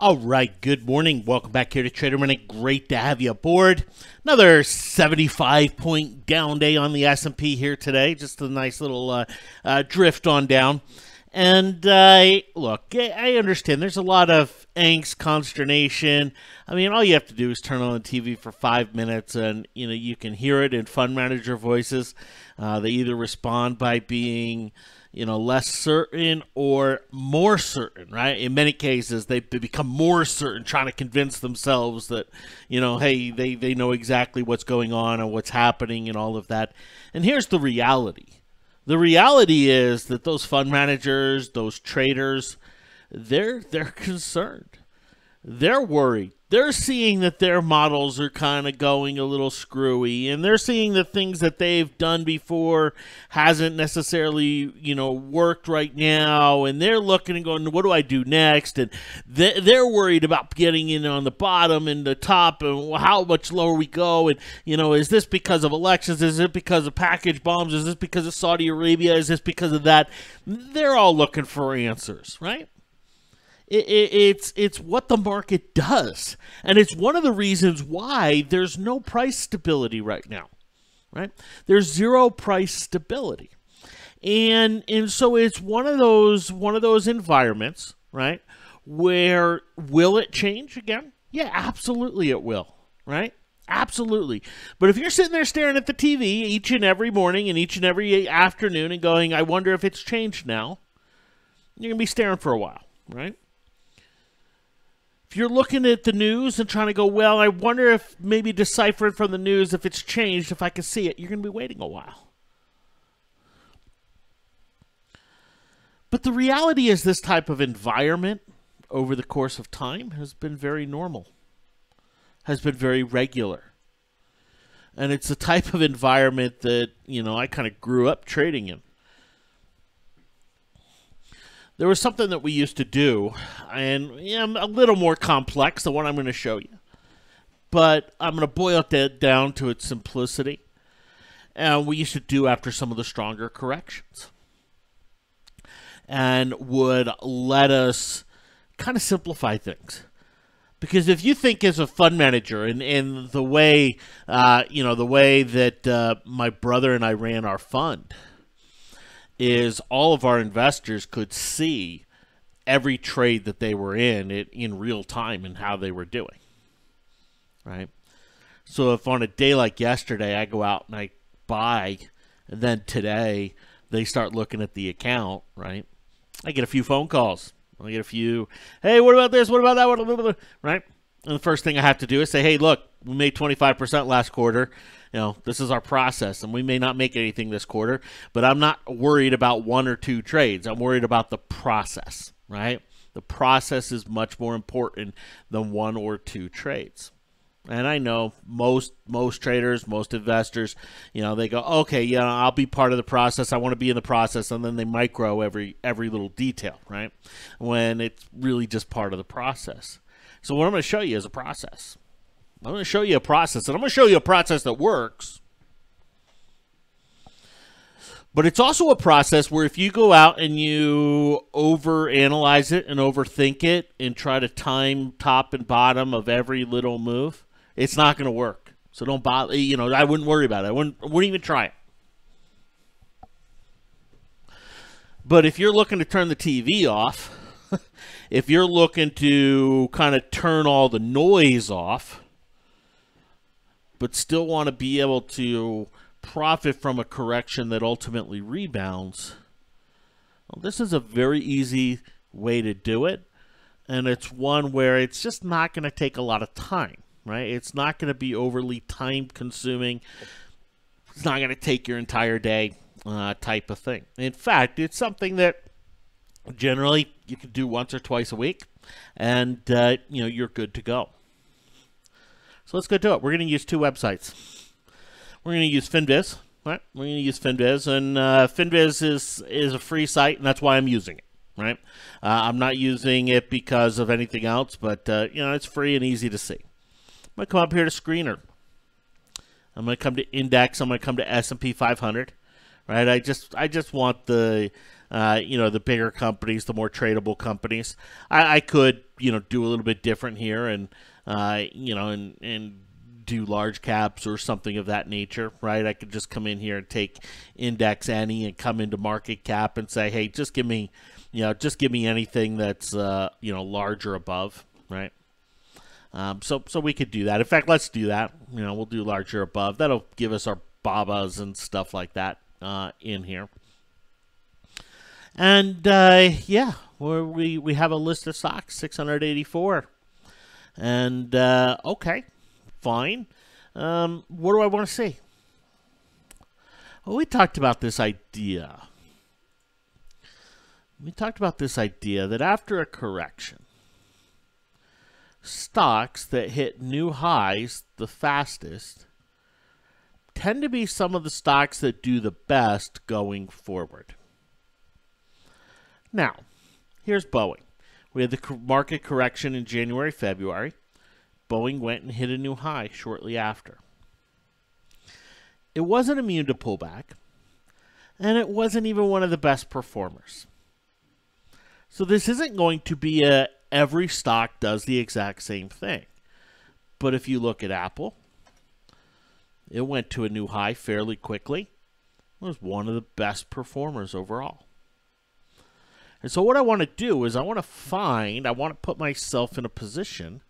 All right, good morning. Welcome back here to TraderMinute. Great to have you aboard. Another 75-point down day on the S&P here today. Just a nice little drift on down. And look, I understand there's a lot of angst, consternation. I mean, all you have to do is turn on the TV for 5 minutes and, you can hear it in fund manager voices. They either respond by being less certain or more certain, right? In many cases, they become more certain, trying to convince themselves that, hey, they know exactly what's going on and what's happening and all of that. And here's the reality. The reality is that those fund managers, those traders, they're concerned. They're worried. They're seeing that their models are kind of going a little screwy, and they're seeing the things that they've done before hasn't necessarily, worked right now, and they're looking and going, what do I do next? And they're worried about getting in on the bottom and the top and how much lower we go, and, is this because of elections? Is it because of package bombs? Is this because of Saudi Arabia? Is this because of that? They're all looking for answers, right? It's what the market does, and it's one of the reasons why there's no price stability right now, right? There's zero price stability, and so it's one of those environments, right? Where will it change again? Yeah, absolutely it will, right? Absolutely. But if you're sitting there staring at the TV each and every morning and each and every afternoon and going, I wonder if it's changed now, you're gonna be staring for a while, right? If you're looking at the news and trying to go, well, I wonder if maybe deciphering from the news if it's changed, if I can see it, you're going to be waiting a while. But the reality is this type of environment over the course of time has been very normal, has been very regular. And it's the type of environment that, I kind of grew up trading in. There was something that we used to do, and a little more complex than what I'm going to show you. But I'm going to boil it down to its simplicity. And we used to do after some of the stronger corrections. And would let us kind of simplify things. Because if you think as a fund manager, and the way, the way that my brother and I ran our fund, is all of our investors could see every trade that they were in real time and how they were doing, right? So if on a day like yesterday I go out and I buy, and then today they start looking at the account, right? I get a few phone calls. I get a few, hey, what about this? What about that? Right? And the first thing I have to do is say, hey, look, we made 25% last quarter. This is our process, and we may not make anything this quarter, but I'm not worried about one or two trades. I'm worried about the process, right? The process is much more important than one or two trades. And I know most traders, most investors, they go, okay, I'll be part of the process. I want to be in the process, and then they micro every little detail, right? When it's really just part of the process. So what I'm going to show you is a process. I'm going to show you a process, and I'm going to show you a process that works. But it's also a process where if you go out and you overanalyze it and overthink it and try to time top and bottom of every little move, it's not going to work. So don't bother. I wouldn't worry about it. I wouldn't even try it. But if you're looking to turn the TV off, if you're looking to kind of turn all the noise off, but still want to be able to profit from a correction that ultimately rebounds, well, this is a very easy way to do it. And it's one where it's just not going to take a lot of time, right? It's not going to be overly time-consuming. It's not going to take your entire day type of thing. In fact, it's something that generally you can do once or twice a week, and you're good to go. So let's go to it. We're going to use two websites. We're going to use FinViz, right? We're going to use FinViz, and FinViz is a free site, and that's why I'm using it, right? I'm not using it because of anything else, but it's free and easy to see. I'm going to come up here to Screener. I'm going to come to Index. I'm going to come to S&P 500. right? I just want the the bigger companies, the more tradable companies. I could do a little bit different here and and do large caps or something of that nature, right? I could just come in here and take index any and come into market cap and say, hey, just give me anything that's large or above, right? So we could do that. In fact, let's do that. We'll do large or above. That'll give us our BABAs and stuff like that in here. And we have a list of stocks, 684. And okay, fine. What do I want to see? Well, we talked about this idea. That after a correction, stocks that hit new highs the fastest tend to be some of the stocks that do the best going forward. Now, here's Boeing. We had the market correction in January, February. Boeing went and hit a new high shortly after. It wasn't immune to pullback, and it wasn't even one of the best performers. So this isn't going to be every stock does the exact same thing. But if you look at Apple, it went to a new high fairly quickly. It was one of the best performers overall. And so what I want to do is I want to put myself in a position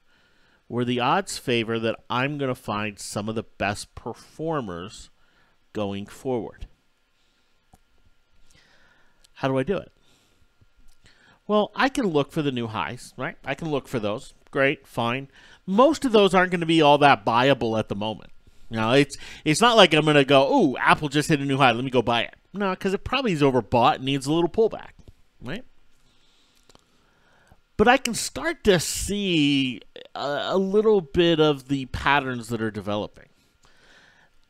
where the odds favor that I'm going to find some of the best performers going forward. How do I do it? Well, I can look for the new highs, right? I can look for those. Great, fine. Most of those aren't going to be all that buyable at the moment. It's not like I'm going to go, ooh, Apple just hit a new high, let me go buy it. No, because it probably is overbought and needs a little pullback, right? But I can start to see a little bit of the patterns that are developing.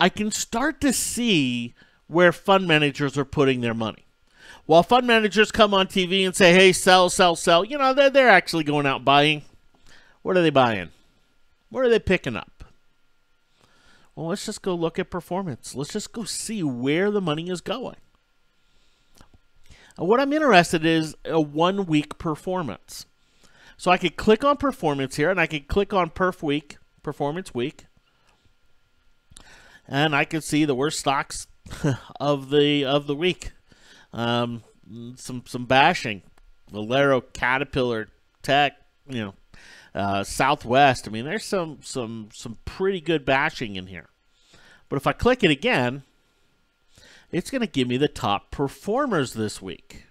I can start to see where fund managers are putting their money. While fund managers come on TV and say, hey, sell, sell, sell, they're actually going out buying. What are they buying? What are they picking up? Well, let's just go look at performance. Let's just go see where the money is going. And what I'm interested in is a 1 week performance. So I could click on performance here, and I could click on performance week, and I could see the worst stocks of the week. Some bashing, Valero, Caterpillar, Tech, Southwest. I mean, there's some pretty good bashing in here. But if I click it again, it's going to give me the top performers this week.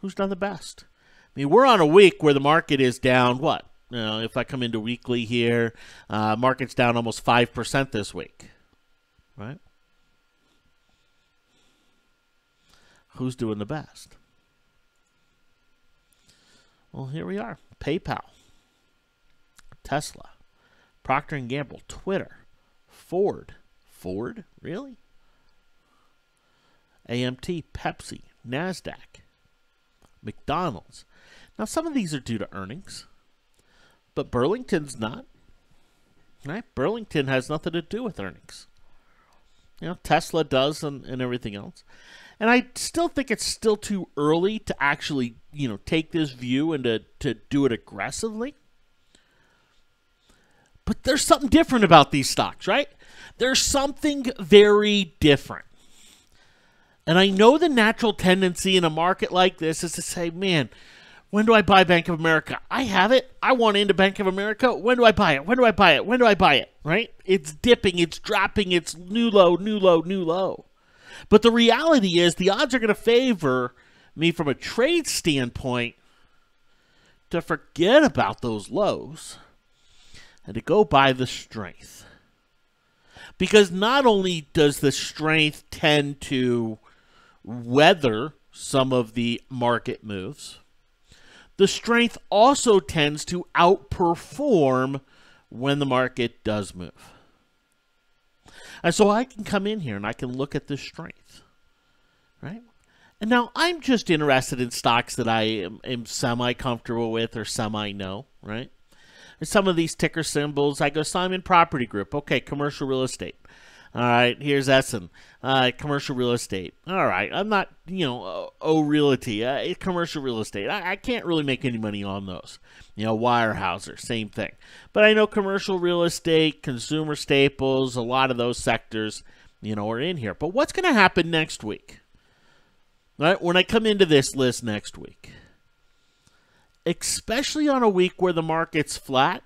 Who's done the best? I mean, we're on a week where the market is down, what? If I come into weekly here, market's down almost 5% this week, right? Who's doing the best? Well, here we are. PayPal, Tesla, Procter & Gamble, Twitter, Ford. Ford? Really? AMT, Pepsi, NASDAQ, McDonald's. Now, some of these are due to earnings, but Burlington's not. Right? Burlington has nothing to do with earnings. Tesla does and everything else. And I still think it's still too early to actually, take this view and to do it aggressively. But there's something different about these stocks, right? There's something very different. And I know the natural tendency in a market like this is to say, man, when do I buy Bank of America? I have it. I want into Bank of America. When do I buy it? When do I buy it? When do I buy it? Right? It's dipping. It's dropping. It's new low, new low, new low. But the reality is the odds are going to favor me from a trade standpoint to forget about those lows and to go by the strength. Because not only does the strength tend to weather some of the market moves, the strength also tends to outperform when the market does move. And so I can come in here and I can look at this strength, right? And now I'm just interested in stocks that I am semi-comfortable with or semi-know, right? And some of these ticker symbols, I go Simon Property Group, okay, commercial real estate. All right, here's Essen. Commercial real estate. All right, I'm not, realty. Commercial real estate. I can't really make any money on those. Weyerhaeuser, same thing. But I know commercial real estate, consumer staples, a lot of those sectors, are in here. But what's going to happen next week? Right, when I come into this list next week, especially on a week where the market's flat,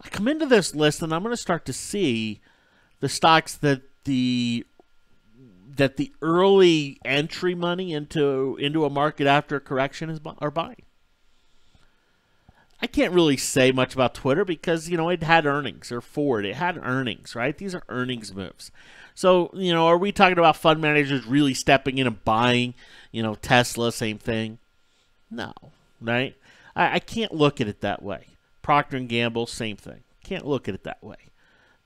I come into this list and I'm going to start to see the stocks that the early entry money into a market after a correction are buying. I can't really say much about Twitter because, it had earnings, or Ford. It had earnings, right? These are earnings moves. So, are we talking about fund managers really stepping in and buying, Tesla, same thing? No, right? I can't look at it that way. Procter & Gamble, same thing. Can't look at it that way.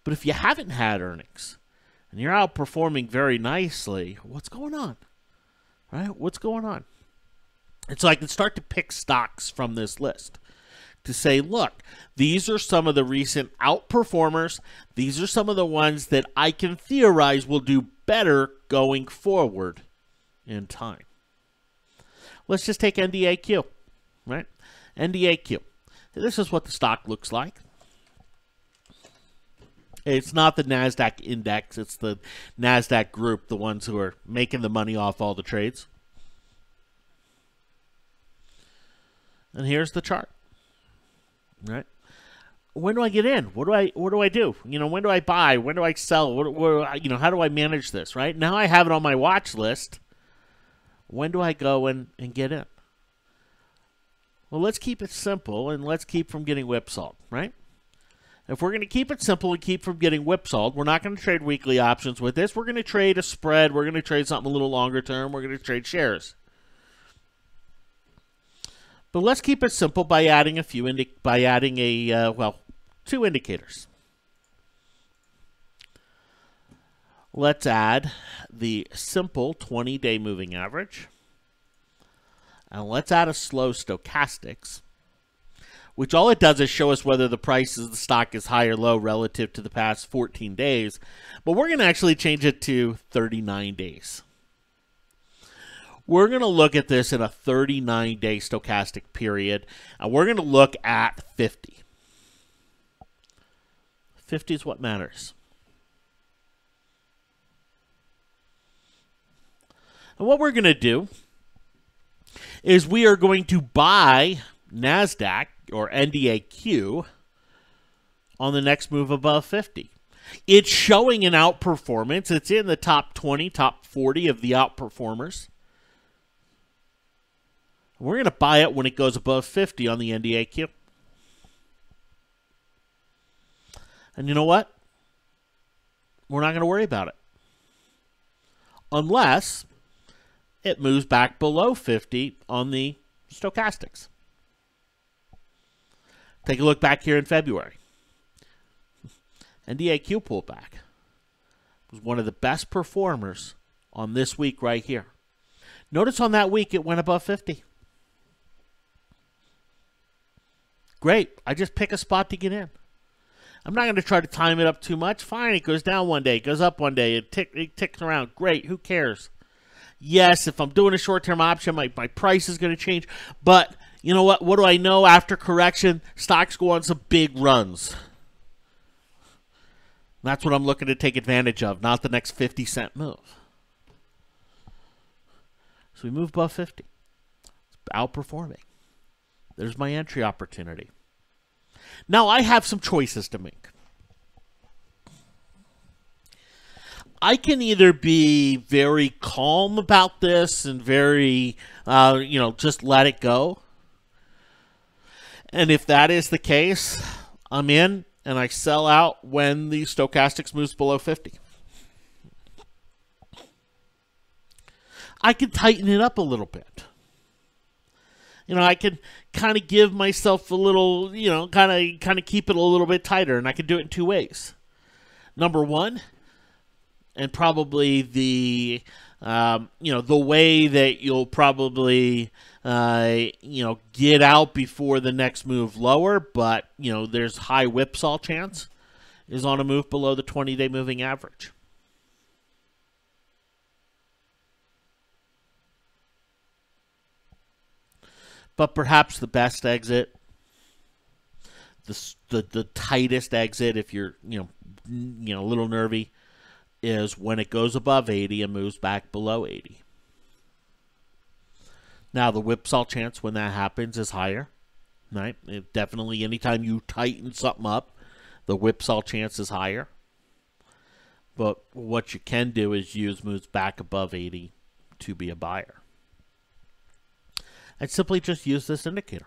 But if you haven't had earnings and you're outperforming very nicely, what's going on? Right? What's going on? And so I can start to pick stocks from this list to say, look, these are some of the recent outperformers. These are some of the ones that I can theorize will do better going forward in time. Let's just take NDAQ, right? NDAQ. This is what the stock looks like. It's not the NASDAQ index. It's the NASDAQ group, the ones who are making the money off all the trades. And here's the chart. Right? When do I get in? What do I do? When do I buy? When do I sell? How do I manage this? Right? Now I have it on my watch list. When do I go and get in? Well, let's keep it simple and let's keep from getting whipsawed, right? If we're going to keep it simple and keep from getting whipsawed, we're not going to trade weekly options with this. We're going to trade a spread. We're going to trade something a little longer term. We're going to trade shares. But let's keep it simple by adding two indicators. Let's add the simple 20-day moving average. And let's add a slow stochastics, which all it does is show us whether the price of the stock is high or low relative to the past 14 days. But we're going to actually change it to 39 days. We're going to look at this in a 39-day stochastic period, and we're going to look at 50. 50 is what matters. And what we're going to do is we are going to buy NASDAQ or NDAQ on the next move above 50. It's showing an outperformance. It's in the top 20, top 40 of the outperformers. We're going to buy it when it goes above 50 on the NDAQ. And you know what? We're not going to worry about it. Unless it moves back below 50 on the stochastics. Take a look back here in February. NDAQ pullback was one of the best performers on this week right here. Notice on that week it went above 50. Great. I just pick a spot to get in. I'm not going to try to time it up too much. Fine, it goes down one day, it goes up one day, it ticks around. Great, who cares? Yes, if I'm doing a short-term option, my price is going to change. But you know what? What do I know? After correction, stocks go on some big runs. That's what I'm looking to take advantage of, not the next 50-cent move. So we move above 50. It's outperforming. There's my entry opportunity. Now I have some choices to make. I can either be very calm about this and very, just let it go. And if that is the case, I'm in and I sell out when the stochastics moves below 50. I can tighten it up a little bit. I can kind of give myself a little, kind of keep it a little bit tighter, and I can do it in two ways. Number one, and probably the way that you'll probably, get out before the next move lower, but, there's high whipsaw chance, is on a move below the 20-day moving average. But perhaps the best exit, the tightest exit, if you're a little nervy, is when it goes above 80 and moves back below 80. Now the whipsaw chance when that happens is higher, right? Definitely, anytime you tighten something up, the whipsaw chance is higher. But what you can do is use moves back above 80 to be a buyer. And simply just use this indicator.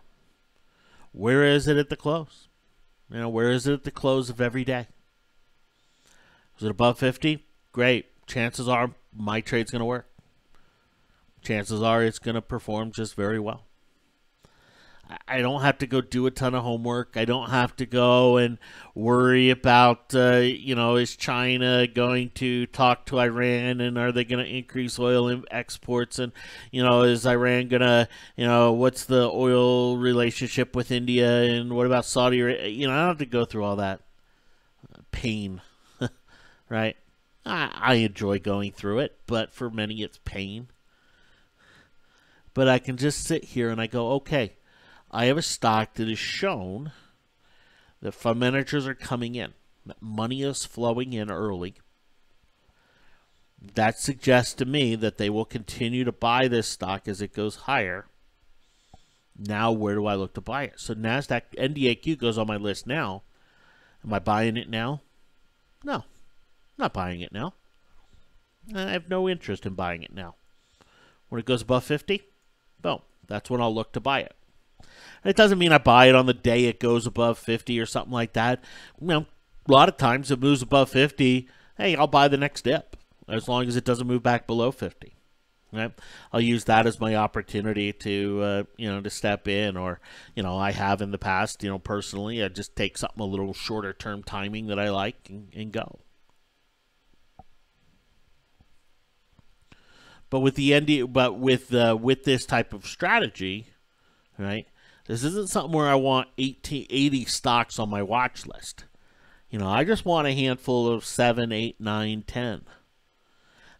Where is it at the close? Where is it at the close of every day? Is it above 50? Great. Chances are my trade's going to work. Chances are it's going to perform just very well. I don't have to go do a ton of homework. I don't have to go and worry about, is China going to talk to Iran, and are they going to increase oil exports? And, is Iran going to, what's the oil relationship with India? And what about Saudi Arabia? I don't have to go through all that pain, right? I enjoy going through it, but for many it's pain. But I can just sit here and I go, okay, I have a stock that is shown that fund managers are coming in, that money is flowing in early. That suggests to me that they will continue to buy this stock as it goes higher. Now, where do I look to buy it? So NASDAQ NDAQ goes on my list now. Am I buying it now? No, I'm not buying it now. I have no interest in buying it now. When it goes above 50, boom, that's when I'll look to buy it. And it doesn't mean I buy it on the day it goes above 50 or something like that. A lot of times it moves above 50, hey, I'll buy the next dip as long as it doesn't move back below 50. Right? I'll use that as my opportunity to, to step in, or, I have in the past, personally, I just take something a little shorter term timing that I like and go. But with with this type of strategy, right? This isn't something where I want 80 stocks on my watch list. I just want a handful of 7, 8, 9, 10.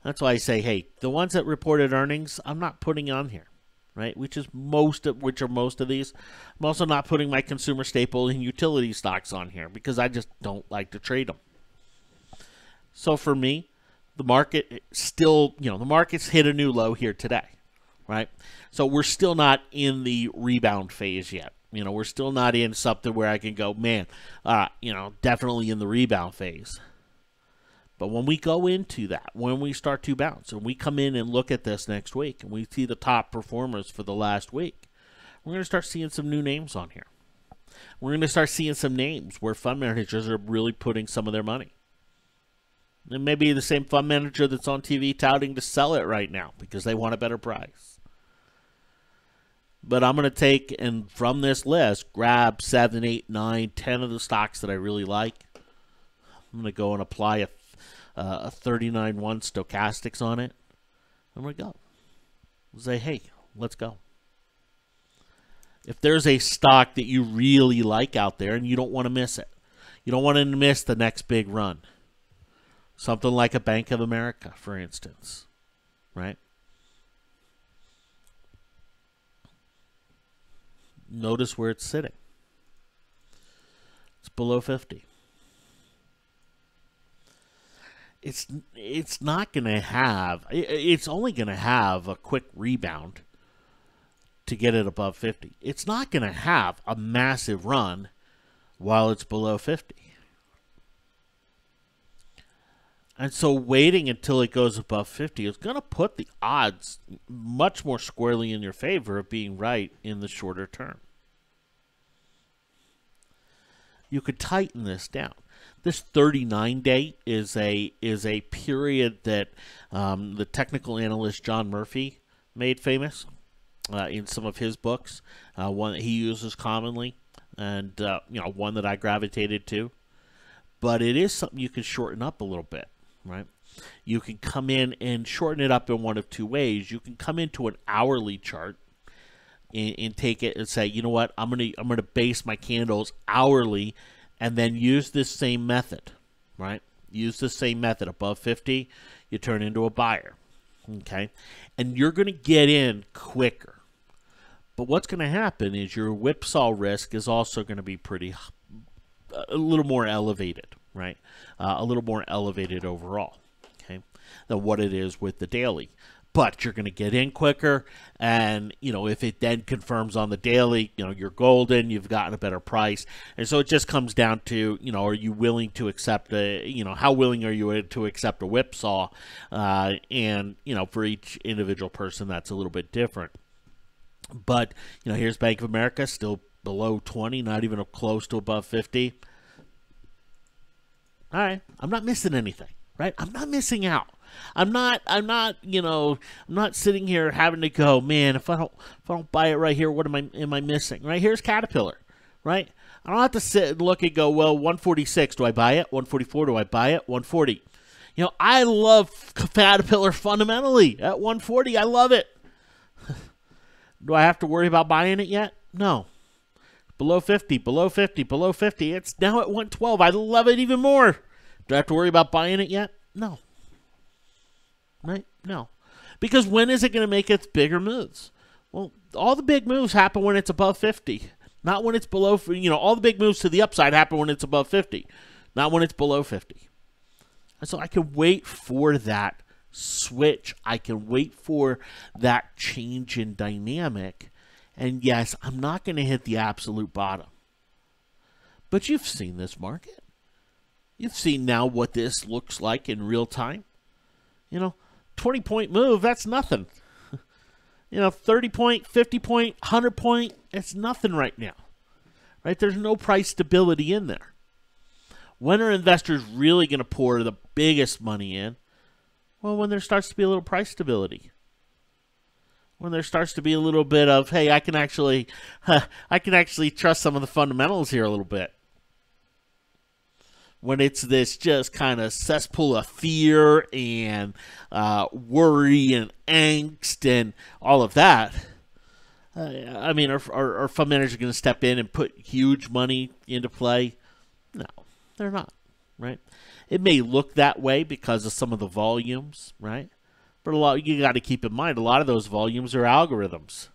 That's why I say, hey, the ones that reported earnings, I'm not putting on here, right? Which are most of these. I'm also not putting my consumer staple and utility stocks on here because I just don't like to trade them. So for me, the market still, the market's hit a new low here today, right? So we're still not in the rebound phase yet. We're still not in something where I can go, man, definitely in the rebound phase. But when we go into that, when we start to bounce, and we come in and look at this next week, and we see the top performers for the last week, we're going to start seeing some new names on here. We're going to start seeing some names where fund managers are really putting some of their money. And maybe the same fund manager that's on TV touting to sell it right now because they want a better price. But I'm going to take, and from this list, grab 7, 8, 9, 10 of the stocks that I really like. I'm going to go and apply a 39.1 stochastics on it. I'm going to go. Say, hey, let's go. If there's a stock that you really like out there and you don't want to miss it, you don't want to miss the next big run. Something like a Bank of America, for instance, right? Notice where it's sitting. It's below 50. It's not going to have, it's only going to have a quick rebound to get it above 50. It's not going to have a massive run while it's below 50. And so waiting until it goes above 50 is going to put the odds much more squarely in your favor of being right in the shorter term. You could tighten this down. This 39-day is a period that the technical analyst John Murphy made famous in some of his books. One that he uses commonly, and one that I gravitated to. But it is something you can shorten up a little bit. Right? You can come in and shorten it up in one of two ways. You can come into an hourly chart and take it and say, you know what, I'm gonna base my candles hourly and then use this same method, right? Use the same method. Above 50, you turn into a buyer, okay? And you're going to get in quicker. But what's going to happen is your whipsaw risk is also going to be a little more elevated, right? A little more elevated overall, okay, than what it is with the daily. But you're going to get in quicker, and, if it then confirms on the daily, you're golden, you've gotten a better price. And so it just comes down to, are you willing to accept how willing are you to accept a whipsaw? And, for each individual person, that's a little bit different. But, here's Bank of America, still below 20, not even close to above 50. All right, I'm not missing anything, right? I'm not missing out. I'm not sitting here having to go, man, if I don't buy it right here, what am I missing? Right? Here's Caterpillar, right? I don't have to sit and look and go, well, 146, do I buy it? 144, do I buy it? 140. I love Caterpillar fundamentally at 140. I love it. Do I have to worry about buying it yet? No. Below 50, below 50, below 50. It's now at 112. I love it even more. Do I have to worry about buying it yet? No. Right? No. Because when is it going to make its bigger moves? Well, all the big moves happen when it's above 50. Not when it's below, all the big moves to the upside happen when it's above 50. Not when it's below 50. And so I can wait for that switch. I can wait for that change in dynamic. And yes, I'm not going to hit the absolute bottom. But you've seen this market. You've seen now what this looks like in real time. 20-point move, that's nothing. 30-point, 50-point, 100-point, it's nothing right now. Right? There's no price stability in there. When are investors really going to pour the biggest money in? Well, when there starts to be a little price stability. When there starts to be a little bit of, hey, I can actually trust some of the fundamentals here a little bit. When it's this just kind of cesspool of fear and worry and angst and all of that, are fund managers going to step in and put huge money into play? No, they're not, right? It may look that way because of some of the volumes, right? But you got to keep in mind, a lot of those volumes are algorithms,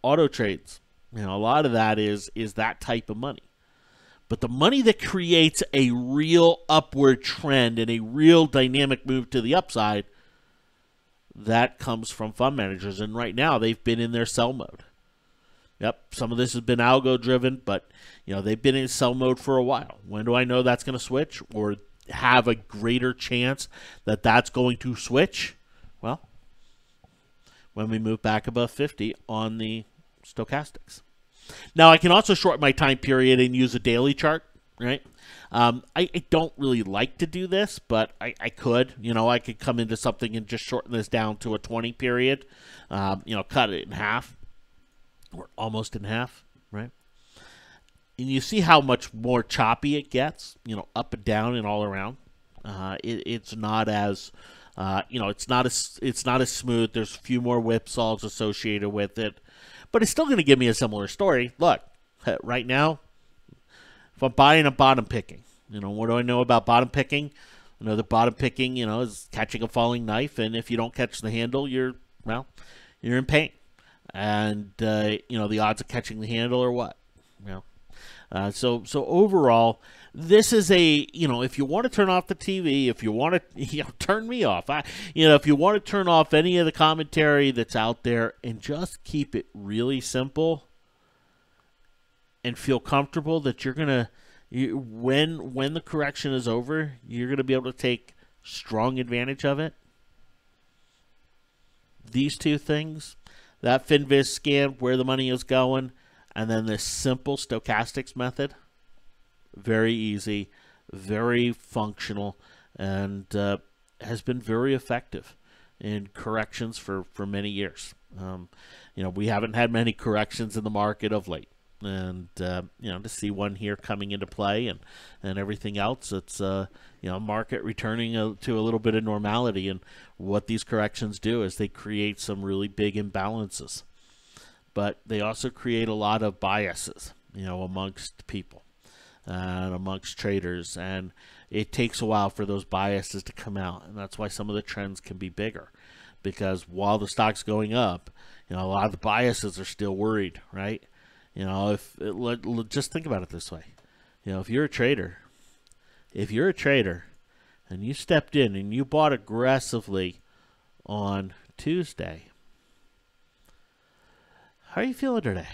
auto trades. A lot of that is that type of money. But the money that creates a real upward trend and a real dynamic move to the upside, that comes from fund managers. And right now, they've been in their sell mode. Yep, some of this has been algo driven, but they've been in sell mode for a while. When do I know that's going to switch or have a greater chance that that's going to switch? Well, when we move back above 50 on the stochastics. Now, I can also shorten my time period and use a daily chart, right? I don't really like to do this, but I could. I could come into something and just shorten this down to a 20 period, cut it in half or almost in half, right? And you see how much more choppy it gets, up and down and all around. It's not as... it's not as smooth. There's a few more whipsaws associated with it, but it's still going to give me a similar story. Look, right now, if I'm buying a bottom picking, what do I know about bottom picking? I know that bottom picking, is catching a falling knife, and if you don't catch the handle, you're in pain. And the odds of catching the handle are what? So overall, this is if you want to turn off the TV, if you want to, turn me off. If you want to turn off any of the commentary that's out there and just keep it really simple and feel comfortable that you're going to, when the correction is over, you're going to be able to take strong advantage of it. These two things, that FinViz scan, where the money is going, and then this simple stochastics method, very easy, very functional, and has been very effective in corrections for many years. We haven't had many corrections in the market of late. And, to see one here coming into play and everything else, it's, market returning to a little bit of normality. And what these corrections do is they create some really big imbalances. But they also create a lot of biases, amongst people. and amongst traders, and it takes a while for those biases to come out, and that's why some of the trends can be bigger, because while the stock's going up, a lot of the biases are still worried, right? Just think about it this way. If you're a trader, and you stepped in and you bought aggressively on Tuesday, how are you feeling today?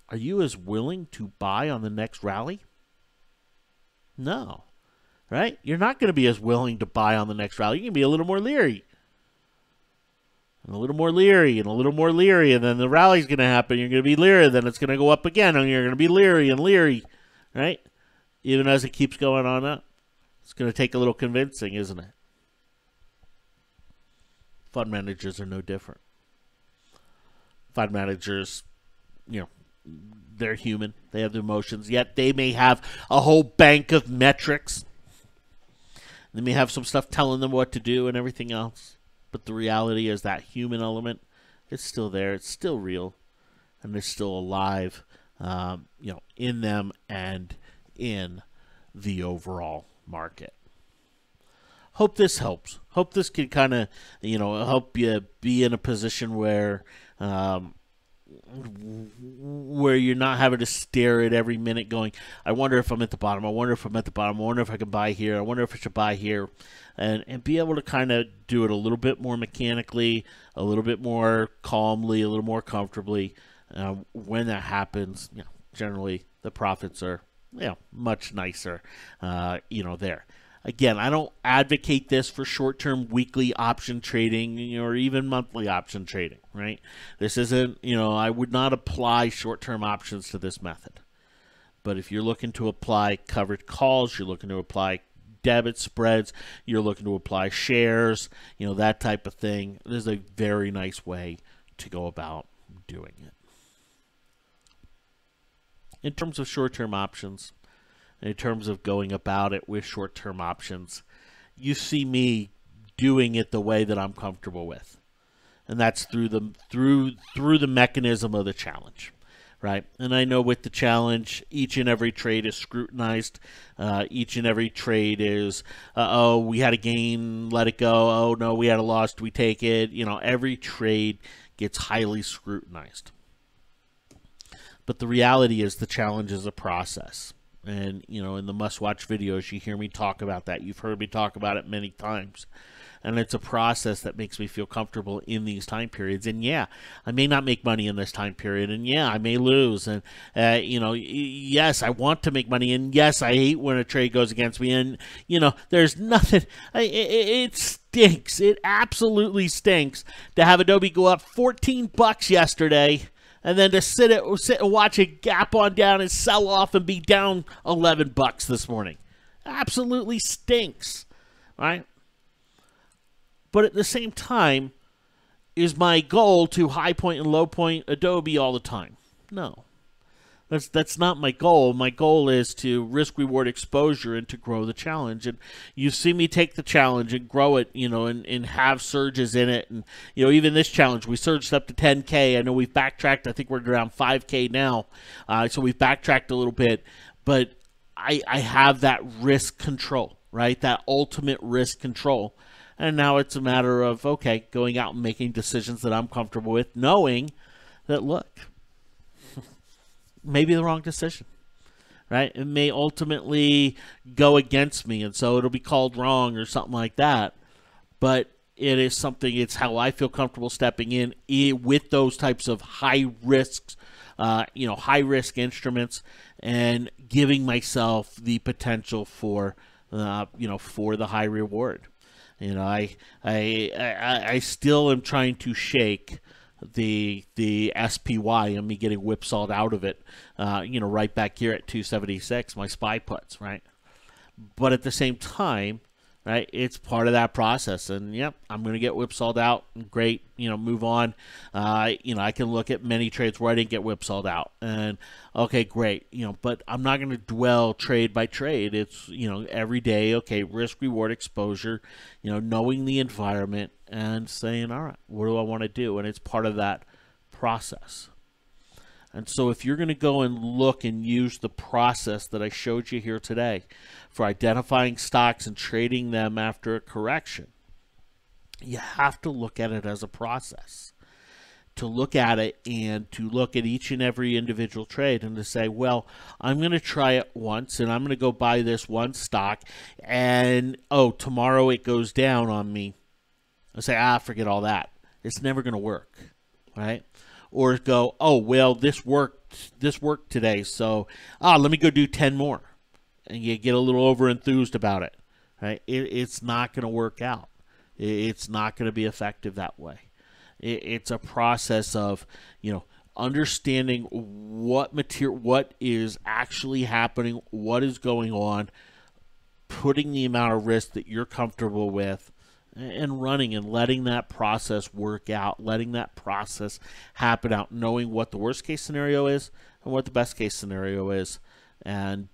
Are you as willing to buy on the next rally? No, right? You're not going to be as willing to buy on the next rally. You're going to be a little more leery. And a little more leery, and a little more leery, and then the rally's going to happen. You're going to be leery, then it's going to go up again, and you're going to be leery and leery, right? Even as it keeps going on up. It's going to take a little convincing, isn't it? Fund managers are no different. Fund managers, they're human. They have their emotions, yet they may have a whole bank of metrics. They may have some stuff telling them what to do and everything else. But the reality is that human element is still there. It's still real. And they're still alive, in them and in the overall market. Hope this helps. Hope this can kind of, help you be in a position where you're not having to stare at every minute going, I wonder if I'm at the bottom. I wonder if I'm at the bottom. I wonder if I can buy here. I wonder if I should buy here. And be able to kind of do it a little bit more mechanically, a little bit more calmly, a little more comfortably. When that happens, generally the profits are, much nicer, there. Again, I don't advocate this for short-term weekly option trading, or even monthly option trading, right? This isn't, I would not apply short-term options to this method. But if you're looking to apply covered calls, you're looking to apply debit spreads, you're looking to apply shares, that type of thing, this is a very nice way to go about doing it. In terms of short-term options, in terms of going about it with short-term options, you see me doing it the way that I'm comfortable with, and that's through the mechanism of the challenge, right? And I know with the challenge, each and every trade is scrutinized. Each and every trade is, oh, we had a gain, let it go. Oh no, we had a loss, we take it. Every trade gets highly scrutinized. But the reality is the challenge is a process. And, in the must-watch videos, you hear me talk about that. You've heard me talk about it many times. And it's a process that makes me feel comfortable in these time periods. And, yeah, I may not make money in this time period. And, yeah, I may lose. And, yes, I want to make money. And, yes, I hate when a trade goes against me. And, there's nothing. It stinks. It absolutely stinks to have Adobe go up $14 yesterday, and then to sit and watch it gap on down and sell off and be down $11 this morning. Absolutely stinks, right? But at the same time, is my goal to high point and low point Adobe all the time? No. That's not my goal. My goal is to risk-reward exposure and to grow the challenge. And you see me take the challenge and grow it, and have surges in it. And, even this challenge, we surged up to 10K. I know we've backtracked. I think we're around 5K now. So we've backtracked a little bit. But I have that risk control, right? That ultimate risk control. And now it's a matter of, okay, going out and making decisions that I'm comfortable with, knowing that, look, maybe the wrong decision, right? It may ultimately go against me, and so it'll be called wrong or something like that. But it is something, it's how I feel comfortable stepping in with those types of high risks, high risk instruments, and giving myself the potential for the high reward. I still am trying to shake the SPY and me getting whipsawed out of it, right back here at 276, my SPY puts, right? But at the same time, right, it's part of that process. And, yep, I'm going to get whipsawed out. Great, move on. I can look at many trades where I didn't get whipsawed out. And, okay, great, but I'm not going to dwell trade by trade. It's, every day, okay, risk, reward, exposure, knowing the environment and saying, all right, what do I want to do? And it's part of that process. And so if you're going to go and look and use the process that I showed you here today for identifying stocks and trading them after a correction, you have to look at it as a process. To look at it and to look at each and every individual trade and to say, well, I'm going to try it once and I'm going to go buy this one stock and, oh, tomorrow it goes down on me. I say, forget all that. It's never going to work, right? Or go, oh, well, this worked today, so let me go do 10 more. And you get a little over-enthused about it, right? It's not going to work out. It's not going to be effective that way. It's a process of, understanding what is actually happening, what is going on, putting the amount of risk that you're comfortable with, and running and letting that process work out, letting that process happen out, knowing what the worst case scenario is and what the best case scenario is, and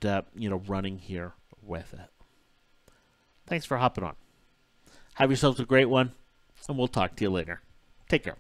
running here with it. Thanks for hopping on. Have yourselves a great one, and we'll talk to you later. Take care.